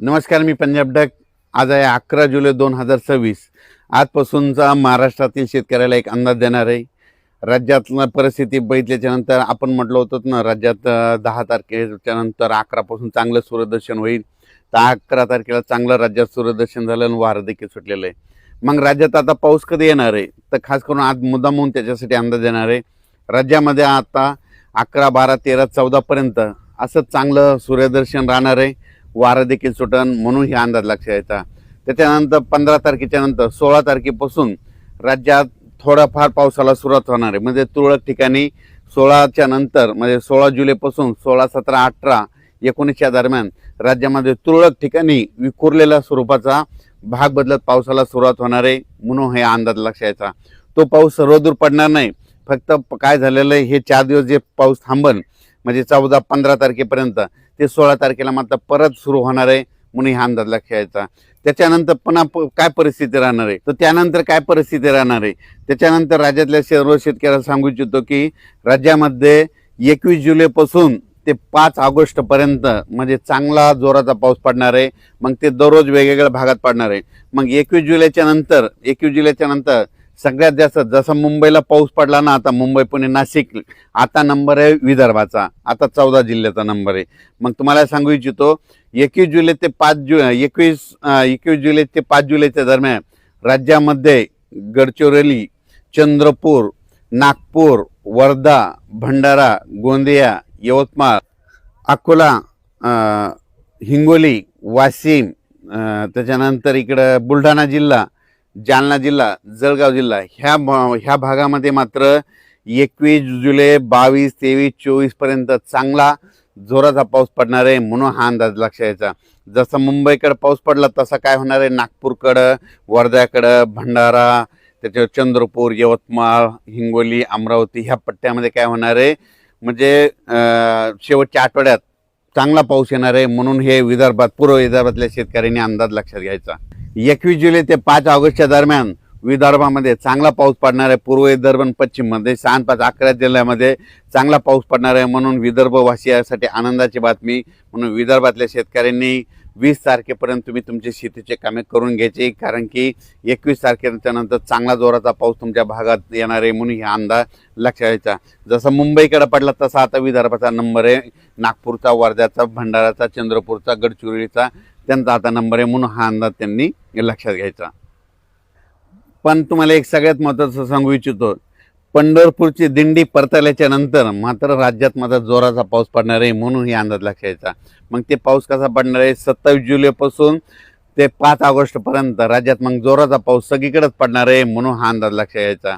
नमस्कार, मी पंजाब डक. आज आहे 11 जुलै 2026. आजपासूनचा महाराष्ट्रातील शेतकऱ्याला एक अंदाज देणार आहे. राज्यातलं परिस्थिती बघितल्याच्या नंतर आपण म्हटलं होतं ना, राज्यात 10 तारखेच्या नंतर 11 पासून चांगलं सूर्यदर्शन होईल. तर 11 तारखेला चांगलं राज्यात सूर्यदर्शन झालं आणि वारं देखील सुटलेलं आहे. मग राज्यात आता पाऊस कधी येणार आहे, तर खास करून आज मुद्दा म्हणून त्याच्यासाठी अंदाज देणार आहे. राज्यामध्ये आता 11, 12, 13, 14 पर्यंत असं चांगलं सूर्यदर्शन राहणार आहे. वारं देखील सुटन, म्हणून हे अंदाज लक्षात यायचा. त्याच्यानंतर 15 तारखेच्या नंतर 16 तारखेपासून राज्यात थोडाफार पावसाला सुरुवात होणार आहे. म्हणजे तुरळक ठिकाणी 16च्या नंतर म्हणजे 16 जुलैपासून 16, 17, 18, 19च्या दरम्यान राज्यामध्ये तुरळक ठिकाणी विखुरलेल्या स्वरूपाचा भाग बदलत पावसाला सुरुवात होणार आहे. म्हणून हे अंदाज लक्षात यायचा. तो पाऊस सर्वदूर पडणार नाही. फक्त काय झालेलं आहे, हे 4 दिवस जे पाऊस थांबन म्हणजे 14, 15 तारखेपर्यंत, ते 16 तारखेला मात्र परत सुरू होणार आहे. म्हणून हा अंदाज लक्षात यायचा. त्याच्यानंतर पुन्हा काय परिस्थिती राहणार आहे, तर त्यानंतर काय परिस्थिती राहणार आहे, त्याच्यानंतर राज्यातल्या सर्व शेतकऱ्याला सांगू इच्छितो की राज्यामध्ये 21 जुलैपासून ते 5 ऑगस्टपर्यंत म्हणजे चांगला जोराचा पाऊस पडणार आहे. मग ते दररोज वेगवेगळ्या भागात पडणार आहे. मग 21 जुलैच्या नंतर सगळ्यात जास्त जसं मुंबईला पाऊस पडला ना, आता मुंबई, पुणे, नाशिक, आता नंबर आहे विदर्भाचा. आता 14 जिल्ह्याचा नंबर आहे. मग तुम्हाला सांगू इच्छितो 21 जुलै ते 5 जुलैच्या दरम्यान राज्यामध्ये गडचिरोली, चंद्रपूर, नागपूर, वर्धा, भंडारा, गोंदिया, यवतमाळ, अकोला, हिंगोली, वाशिम, त्याच्यानंतर इकडं बुलढाणा जिल्हा, जालना जिल्हा, जळगाव जिल्हा, ह्या भागामध्ये मात्र 21 जुलै, 22, 23, 24 पर्यंत चांगला जोराचा पाऊस पडणार आहे. म्हणून हा अंदाज लक्षात यायचा. जसं मुंबईकडे पाऊस पडला तसा काय होणार आहे, नागपूरकडं, वर्ध्याकडं, भंडारा, त्याच्यावर चंद्रपूर, यवतमाळ, हिंगोली, अमरावती ह्या पट्ट्यामध्ये काय होणार आहे, म्हणजे शेवटच्या आठवड्यात चांगला पाऊस येणार आहे. म्हणून हे विदर्भात, पूर्व विदर्भातल्या शेतकऱ्यांनी अंदाज लक्षात घ्यायचा. 21 जुलै ते 5 ऑगस्टच्या दरम्यान विदर्भामध्ये चांगला पाऊस पडणार आहे. पूर्व विदर्भ आणि पश्चिममध्ये 6, 5, 11 जिल्ह्यामध्ये चांगला पाऊस पडणार आहे. म्हणून विदर्भवासियांसाठी आनंदाची बातमी. म्हणून विदर्भातल्या शेतकऱ्यांनी 20 तारखेपर्यंत तुम्ही तुमचे शेतीचे कामे करून घ्यायचे, कारण की 21 तारखेच्या नंतर चांगला जोराचा पाऊस तुमच्या भागात येणार आहे. म्हणून हा अंदाज लक्षात घ्यायचा. जसं मुंबईकडे पडला तसा आता विदर्भाचा नंबर आहे. नागपूरचा, वर्ध्याचा, भंडाराचा, चंद्रपूरचा, गडचिरोलीचा त्यांचा आता नंबर आहे. म्हणून हा अंदाज त्यांनी लक्षात घ्यायचा. पण तुम्हाला एक सगळ्यात महत्त्वाचं सांगू इच्छितो, पंढरपूरची दिंडी परतल्याच्या नंतर मात्र राज्यात मात्र जोराचा पाऊस पडणार आहे. म्हणून ही अंदाज लक्षात यायचा. मग ते पाऊस कसा पडणार आहे, 27 जुलैपासून ते 5 ऑगस्टपर्यंत राज्यात मग जोराचा पाऊस सगळीकडेच पडणार आहे. म्हणून हा अंदाज लक्षात यायचा.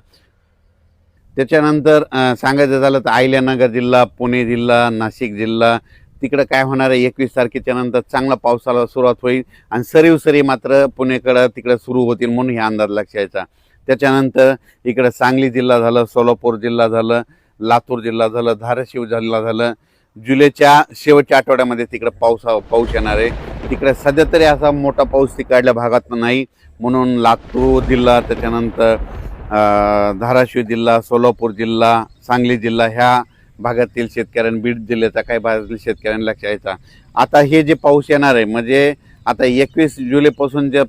त्याच्यानंतर सांगायचं झालं तर अहिल्यानगर जिल्हा, पुणे जिल्हा, नाशिक जिल्हा, तिकडं काय होणार आहे, 21 तारखेच्या नंतर चांगला पावसाला सुरुवात होईल आणि सरी मात्र पुणेकडं तिकडं सुरू होतील. म्हणून हे अंदाज लक्षात यायचा. त्याच्यानंतर इकडं सांगली जिल्हा झालं, सोलापूर जिल्हा झालं, लातूर जिल्हा झालं, धाराशिव जिल्हा झालं. जुलैच्या शेवटच्या आठवड्यामध्ये तिकडं पाऊस येणार आहे. तिकडे सध्या तरी असा मोठा पाऊस तिकडल्या भागात नाही. म्हणून लातूर जिल्हा, त्याच्यानंतर धाराशिव जिल्हा, सोलापूर जिल्हा, सांगली जिल्हा ह्या भागातील शेतकऱ्यांनी, बीड जिल्ह्याच्या काही भागातील शेतकऱ्यांनी लक्षात यायचा. आता हे जे पाऊस येणार आहे म्हणजे आता 21 जुलैपासून जे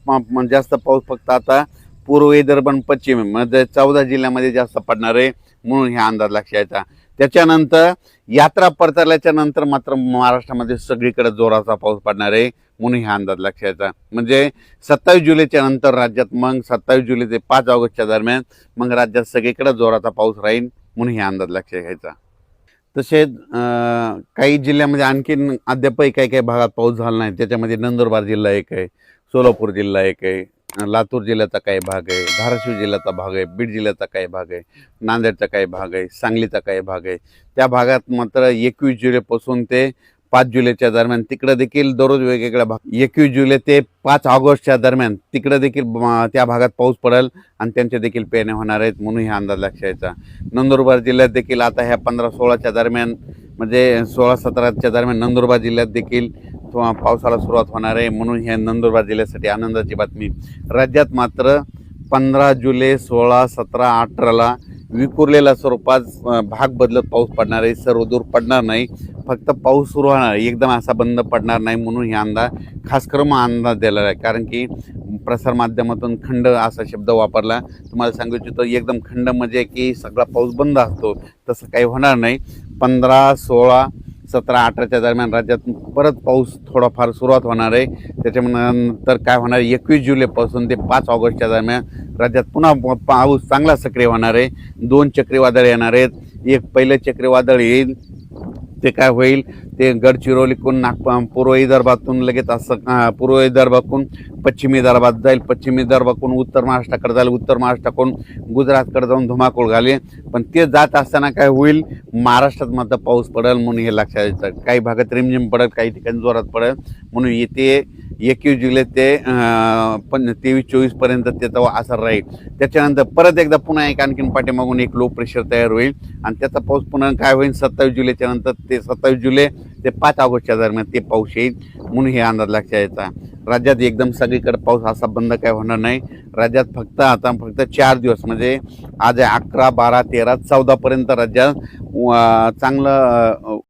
जास्त पाऊस फक्त आता पूर्व विदर्भ आणि पश्चिम म्हणजे 14 जिल्ह्यामध्ये जास्त पडणार आहे. म्हणून हे अंदाज लक्षात यायचा. त्याच्यानंतर यात्रा परतल्याच्या नंतर मात्र महाराष्ट्रामध्ये सगळीकडे जोराचा पाऊस पडणार आहे. म्हणून हा अंदाज लक्षात यायचा. म्हणजे 27 जुलैच्या नंतर राज्यात मग 27 जुलै ते 5 ऑगस्टच्या दरम्यान मग राज्यात सगळीकडे जोराचा पाऊस राहील. म्हणून हे अंदाज लक्षात घ्यायचा. तसेच काही जिल्ह्यामध्ये आणखीन अद्यापही काही भागात पाऊस झाला नाही. त्याच्यामध्ये नंदुरबार जिल्हा एक आहे, सोलापूर जिल्हा एक आहे, लातूर जिल्ह्याचा काही भाग आहे, धाराशिव जिल्ह्याचा भाग आहे, बीड जिल्ह्याचा काही भाग आहे, नांदेडचा काही भाग आहे, सांगलीचा काही भाग आहे. त्या भागात मात्र 21 जुलैपासून ते 5 जुलैच्या दरम्यान तिकडं देखील दररोज वेगवेगळ्या भाग, 21 जुलै ते 5 ऑगस्टच्या दरम्यान तिकडं देखील त्या भागात पाऊस पडेल आणि त्यांचे देखील पेरण्या होणार आहेत. म्हणून हा अंदाज लक्षात यायचा. नंदुरबार जिल्ह्यात देखील आता ह्या 15-16च्या दरम्यान म्हणजे 16-17च्या दरम्यान नंदुरबार जिल्ह्यात देखील पावसाला सुरुवात होणार आहे. म्हणून ह्या नंदुरबार जिल्ह्यासाठी आनंदाची बातमी. राज्यात मात्र 15 जुलै, 16, 17, 18ला विखुरलेल्या स्वरूपात भाग बदलत पाऊस पडणार आहे. सर्वदूर पडणार नाही. फक्त पाऊस सुरू होणार, एकदम असा बंद पडणार नाही म्हणून हे अंदाज खास करून अंदाज दिलेला आहे. कारण की प्रसारमाध्यमातून खंड असा शब्द वापरला. तुम्हाला सांगू इच्छितो एकदम खंड म्हणजे की सगळा पाऊस बंद असतो, तसं काही होणार नाही. 15, 16, 17, 18च्या दरम्यान राज्यात परत पाऊस थोडाफार सुरुवात होणार आहे. त्याच्यानंतर काय होणार, 21 जुलैपासून ते 5 ऑगस्टच्या दरम्यान राज्यात पुन्हा पाऊस चांगला सक्रिय होणार आहे. 2 चक्रीवादळ येणार आहेत. एक पहिलं चक्रीवादळ येईल, ते काय होईल, ते गडचिरोलीकडून पूर्व विदर्भातून लगेच असं पूर्व विदर्भातून पश्चिमी विदर्भात जाईल, पश्चिमी विदर्भाकडून उत्तर महाराष्ट्राकडे जाईल, उत्तर महाराष्ट्राकडून गुजरातकडे जाऊन धुमाकूळ घालेल. पण ते जात असताना काय होईल, महाराष्ट्रात मात्र पाऊस पडेल म्हणून हे लक्षात यायचं. काही भागात रिमझिम पडेल, काही ठिकाणी जोरात पडेल. म्हणून येते 21 जुलै ते 23-24 पर्यंत त्याचा असर राहील. त्याच्यानंतर परत एकदा पुन्हा आणखीन पाठीमागून एक लो प्रेशर तयार होईल आणि त्याचा पाऊस पुन्हा काय होईल 27 जुलैच्या नंतर ते 27 जुलै ते 5 ऑगस्टच्या दरम्यान ते पाऊस येईल. म्हणून हे अंदाज लक्षात यायचा. राज्यात एकदम सगळीकडे पाऊस असा बंद काय होणार नाही. राज्यात फक्त 4 दिवस म्हणजे आज 11, 12, 13, 14 पर्यंत राज्यात चांगलं